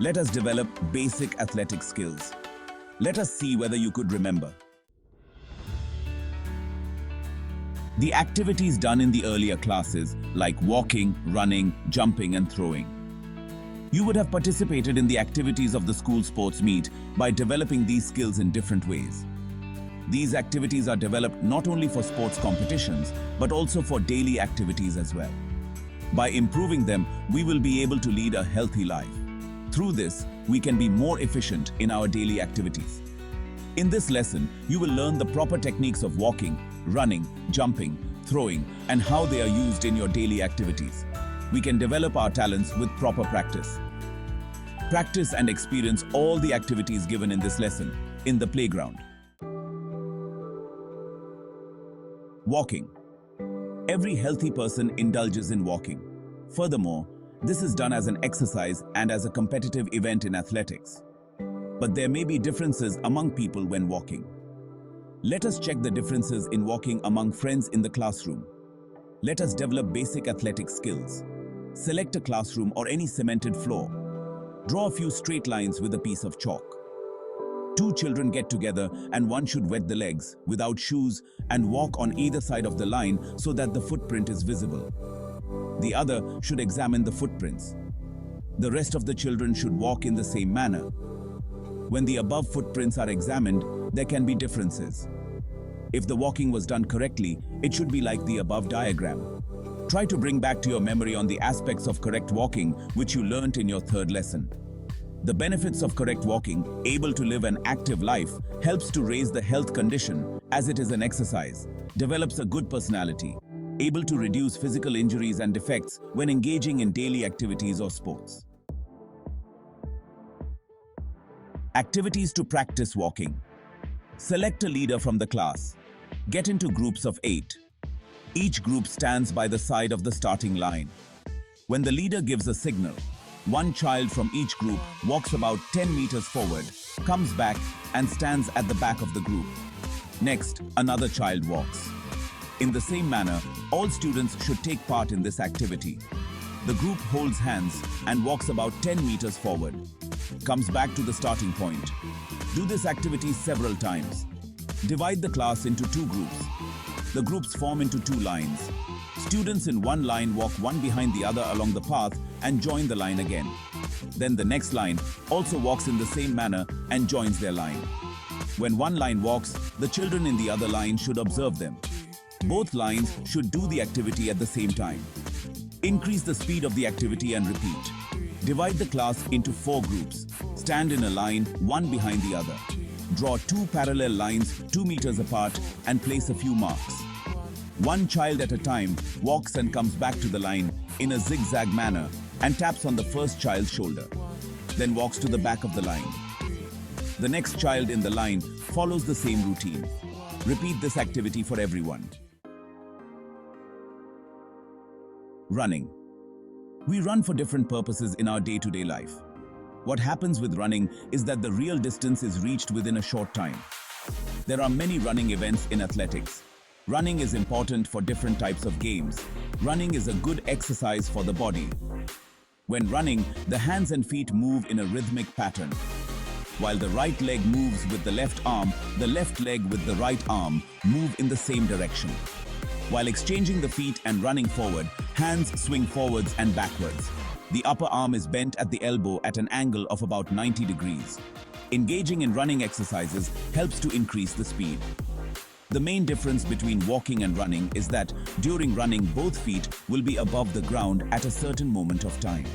Let us develop basic athletic skills. Let us see whether you could remember the activities done in the earlier classes, like walking, running, jumping, and throwing. You would have participated in the activities of the school sports meet by developing these skills in different ways. These activities are developed not only for sports competitions, but also for daily activities as well. By improving them, we will be able to lead a healthy life. Through this, we can be more efficient in our daily activities. In this lesson, you will learn the proper techniques of walking, running, jumping, throwing, and how they are used in your daily activities. We can develop our talents with proper practice. Practice and experience all the activities given in this lesson in the playground. Walking. Every healthy person indulges in walking. Furthermore, this is done as an exercise and as a competitive event in athletics. But there may be differences among people when walking. Let us check the differences in walking among friends in the classroom. Let us develop basic athletic skills. Select a classroom or any cemented floor. Draw a few straight lines with a piece of chalk. Two children get together and one should wet the legs without shoes and walk on either side of the line so that the footprint is visible. The other should examine the footprints. The rest of the children should walk in the same manner. When the above footprints are examined, there can be differences. If the walking was done correctly, it should be like the above diagram. Try to bring back to your memory on the aspects of correct walking which you learnt in your third lesson. The benefits of correct walking, able to live an active life, helps to raise the health condition as it is an exercise, develops a good personality, able to reduce physical injuries and defects when engaging in daily activities or sports. Activities to practice walking. Select a leader from the class. Get into groups of 8. Each group stands by the side of the starting line. When the leader gives a signal, one child from each group walks about 10 meters forward, comes back and stands at the back of the group. Next, another child walks. In the same manner, all students should take part in this activity. The group holds hands and walks about 10 meters forward, comes back to the starting point. Do this activity several times. Divide the class into 2 groups. The groups form into 2 lines. Students in one line walk one behind the other along the path and join the line again. Then the next line also walks in the same manner and joins their line. When one line walks, the children in the other line should observe them. Both lines should do the activity at the same time. Increase the speed of the activity and repeat. Divide the class into 4 groups. Stand in a line, one behind the other. Draw 2 parallel lines 2 meters apart and place a few marks. One child at a time walks and comes back to the line in a zigzag manner and taps on the first child's shoulder. Then walks to the back of the line. The next child in the line follows the same routine. Repeat this activity for everyone. Running. We run for different purposes in our day-to-day life. What happens with running is that the real distance is reached within a short time. There are many running events in athletics. Running is important for different types of games. Running is a good exercise for the body. When running, the hands and feet move in a rhythmic pattern. While the right leg moves with the left arm, the left leg with the right arm move in the same direction. While exchanging the feet and running forward, hands swing forwards and backwards. The upper arm is bent at the elbow at an angle of about 90 degrees. Engaging in running exercises helps to increase the speed. The main difference between walking and running is that during running, both feet will be above the ground at a certain moment of time.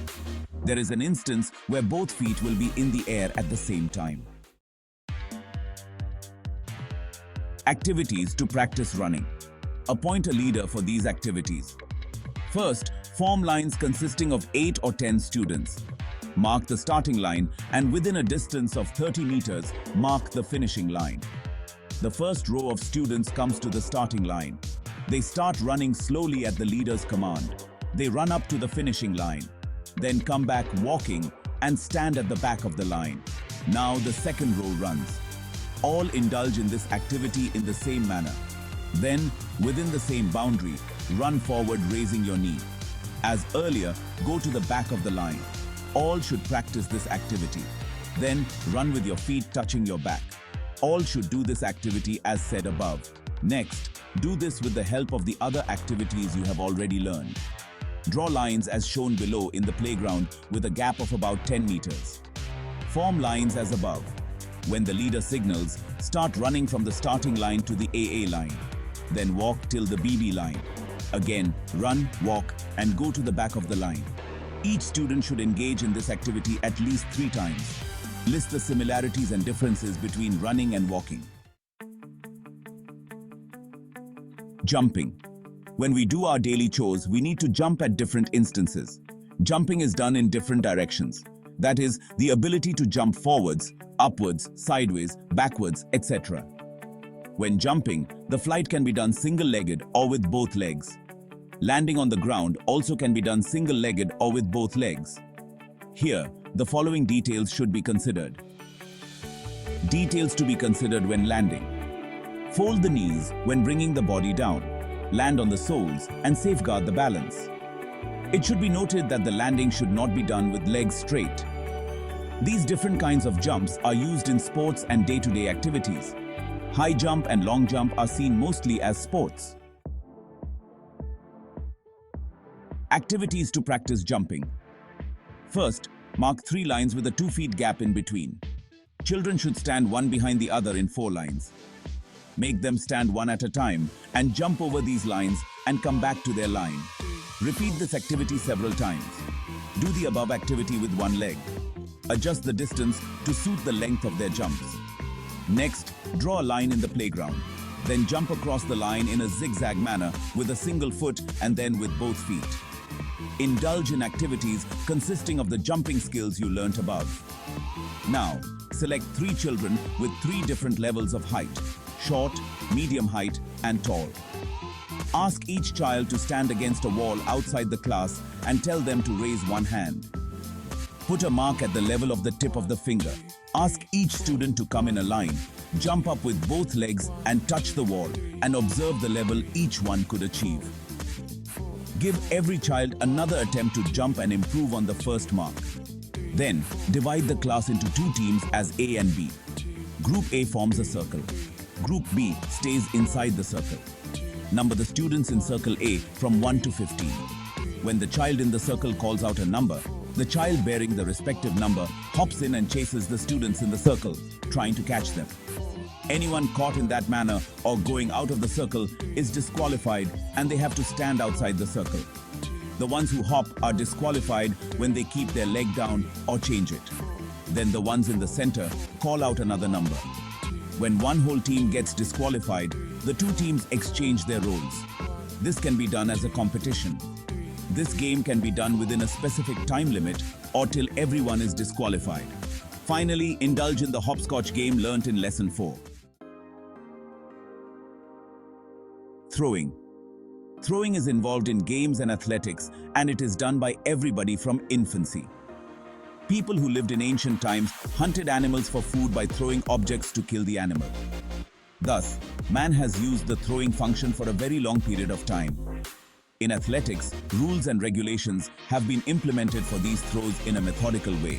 There is an instance where both feet will be in the air at the same time. Activities to practice running. Appoint a leader for these activities. First, form lines consisting of 8 or 10 students. Mark the starting line and within a distance of 30 meters, mark the finishing line. The first row of students comes to the starting line. They start running slowly at the leader's command. They run up to the finishing line, then come back walking and stand at the back of the line. Now the second row runs. All indulge in this activity in the same manner. Then, within the same boundary, run forward raising your knee. As earlier, go to the back of the line. All should practice this activity. Then run with your feet touching your back. All should do this activity as said above. Next, do this with the help of the other activities you have already learned. Draw lines as shown below in the playground with a gap of about 10 meters. Form lines as above. When the leader signals, start running from the starting line to the AA line. Then walk till the BB line. Again, run, walk, and go to the back of the line. Each student should engage in this activity at least 3 times. List the similarities and differences between running and walking. Jumping. When we do our daily chores, we need to jump at different instances. Jumping is done in different directions. That is, the ability to jump forwards, upwards, sideways, backwards, etc. When jumping, the flight can be done single-legged or with both legs. Landing on the ground also can be done single-legged or with both legs. Here, the following details should be considered. Details to be considered when landing. Fold the knees when bringing the body down. Land on the soles and safeguard the balance. It should be noted that the landing should not be done with legs straight. These different kinds of jumps are used in sports and day-to-day activities. High jump and long jump are seen mostly as sports. Activities to practice jumping. First, mark 3 lines with a 2 feet gap in between. Children should stand one behind the other in 4 lines. Make them stand one at a time and jump over these lines and come back to their line. Repeat this activity several times. Do the above activity with one leg. Adjust the distance to suit the length of their jumps. Next, draw a line in the playground. Then jump across the line in a zigzag manner with a single foot and then with both feet. Indulge in activities consisting of the jumping skills you learnt above. Now, select 3 children with 3 different levels of height: short, medium height, and tall. Ask each child to stand against a wall outside the class and tell them to raise one hand. Put a mark at the level of the tip of the finger. Ask each student to come in a line, jump up with both legs and touch the wall, and observe the level each one could achieve. Give every child another attempt to jump and improve on the first mark. Then, divide the class into 2 teams as A and B. Group A forms a circle. Group B stays inside the circle. Number the students in circle A from 1 to 15. When the child in the circle calls out a number, the child bearing the respective number hops in and chases the students in the circle, trying to catch them. Anyone caught in that manner or going out of the circle is disqualified and they have to stand outside the circle. The ones who hop are disqualified when they keep their leg down or change it. Then the ones in the center call out another number. When one whole team gets disqualified, the 2 teams exchange their roles. This can be done as a competition. This game can be done within a specific time limit or till everyone is disqualified. Finally, indulge in the hopscotch game learnt in lesson 4. Throwing. Throwing is involved in games and athletics, and it is done by everybody from infancy. People who lived in ancient times hunted animals for food by throwing objects to kill the animal. Thus, man has used the throwing function for a very long period of time. In athletics, rules and regulations have been implemented for these throws in a methodical way.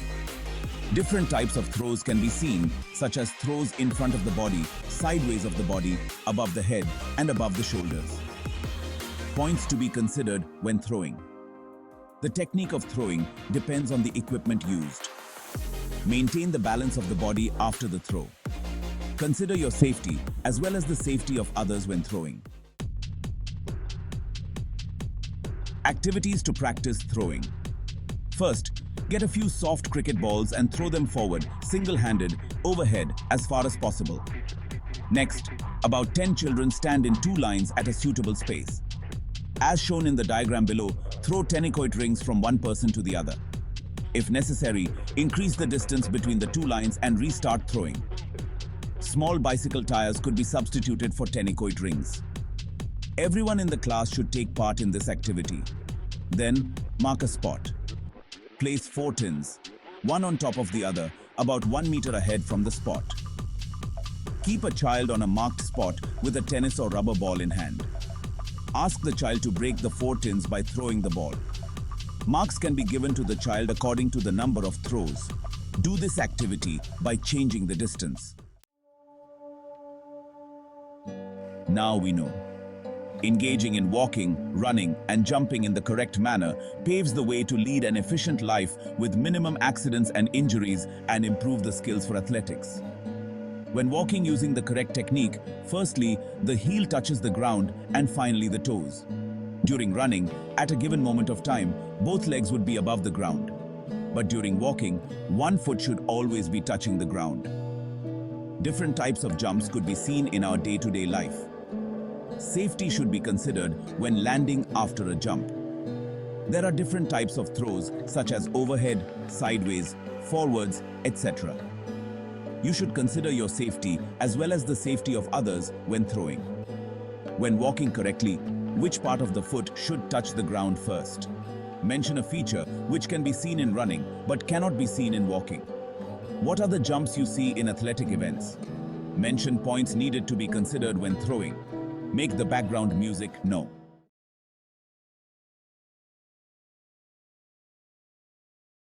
Different types of throws can be seen, such as throws in front of the body, sideways of the body, above the head, and above the shoulders. Points to be considered when throwing. The technique of throwing depends on the equipment used. Maintain the balance of the body after the throw. Consider your safety as well as the safety of others when throwing. Activities to practice throwing. First, get a few soft cricket balls and throw them forward, single-handed, overhead as far as possible. Next, about 10 children stand in 2 lines at a suitable space. As shown in the diagram below, throw tenicoid rings from one person to the other. If necessary, increase the distance between the 2 lines and restart throwing. Small bicycle tires could be substituted for tenicoid rings. Everyone in the class should take part in this activity. Then, mark a spot. Place 4 tins, one on top of the other, about 1 meter ahead from the spot. Keep a child on a marked spot with a tennis or rubber ball in hand. Ask the child to break the 4 tins by throwing the ball. Marks can be given to the child according to the number of throws. Do this activity by changing the distance. Now we know. Engaging in walking, running, and jumping in the correct manner paves the way to lead an efficient life with minimum accidents and injuries and improve the skills for athletics. When walking using the correct technique, firstly, the heel touches the ground and finally the toes. During running, at a given moment of time, both legs would be above the ground. But during walking, one foot should always be touching the ground. Different types of jumps could be seen in our day-to-day life. Safety should be considered when landing after a jump. There are different types of throws such as overhead, sideways, forwards, etc. You should consider your safety as well as the safety of others when throwing. When walking correctly, which part of the foot should touch the ground first? Mention a feature which can be seen in running but cannot be seen in walking. What are the jumps you see in athletic events? Mention points needed to be considered when throwing. Make the background music know.